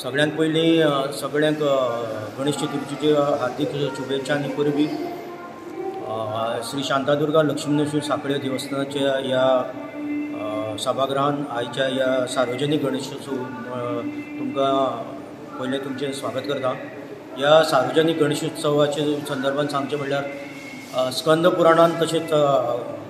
सगळ्यांत पयलीं सगळ्यांक गणेश चतुर्थीचे हार्दिक शुभेच्छा आनी परबीं. श्री शांतादुर्गा लक्ष्मीनरसिंह सांखळे देवस्थानाच्या ह्या सभागृहान आयच्या ह्या सार्वजनीक गणेशोत्सव तुमकां पयलें तुमचें स्वागत करता. ह्या सार्वजनीक गणेशोत्सवाच्या संदर्भात सांगचें म्हणल्यार स्कंद पुराणांत तशेंच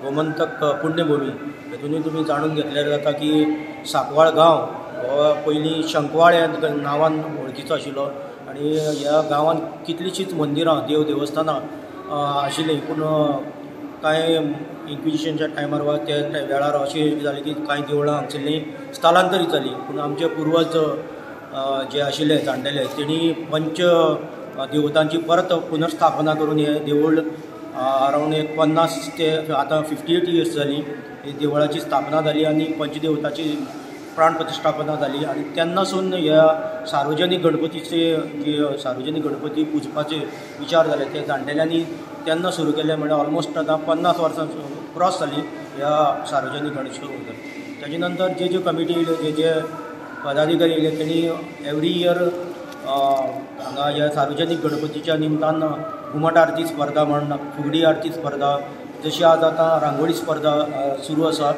गोमंतक पुण्यभूमी हेतूनय तुमी जाणून घेतल्यार जाता की सांकवाळ गांव हो पयलीं शंकवाळ ह्या नांवान वळखीचो आशिल्लो आनी ह्या गांवांत कितलींशींच मंदिरां देवस्थानां आशिल्लीं, पूण कांय इन्क्विजिशनच्या टायमार वा त्या वेळार अशें जालें की कांय देवळां हांगसरलीं स्थलांतरीत जालीं. पूण आमचे पुर्वज जे आशिल्ले जाणटेले तेणी पंच देवतांची परत पुनर्स्थापना करून हे देवूळ अरावंड एक 50 ते आतां 58 इयर्स जालीं ही देवळाची स्थापना जाली आनी पंचदेवताची प्राण प्रतिश्ठापना जाली. आनी तेन्नासून ह्या सार्वजनीक गणपती पुजपाचे विचार जाले ते जाणटेल्यांनी तेन्ना सुरू केले. म्हणजे ऑलमोस्ट आतां 50 वर्सां क्रॉस जाली ह्या सार्वजनीक गणेशोत्सव. ताजे नंतर जे कमिटी जे पदाधिकारी येयले तेणी एवरी इयर हांगा ह्या सार्वजनीक गणपतीच्या निमतान घुमट आरती स्पर्धा म्हण फुगडी आरती स्पर्धा जशी आज आतां रांगोळी स्पर्धा सुरू आसा.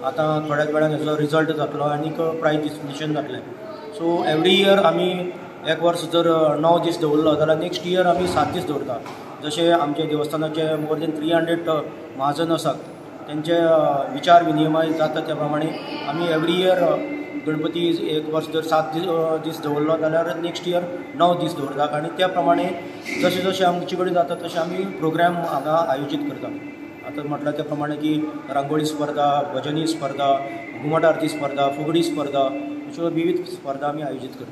आतां थोड्याच वेळान हेचो रिजल्ट जातलो आनी प्रायज डिस्ट्रिब्युशन जातलें. सो एवरी इयर आमी एक वर्स जर 9 दीस दवरलो जाल्यार नेक्स्ट इयर आमी 7 दीस दवरता. जशे आमचे देवस्थानाचे मोर देन 300 महाजन आसात तेंचे विचार विनिमय जाता त्या प्रमाणे आमी एवरी इयर गणपती एक वर्स जर 7 दीस दवरलो जाल्यार नेक्स्ट इयर 9 दीस दवरतात. आनी त्या प्रमाणे जशें जशें आमचे कडेन जाता तशें आमी प्रोग्राम हांगा आयोजीत करता. आतां म्हटल्यार त्या प्रमाणे की रांगोळी स्पर्धा, भजनी स्पर्धा, घुमट आरती स्पर्धा, फुगडी स्पर्धा अश्यो विविध स्पर्धा आमी आयोजीत करता.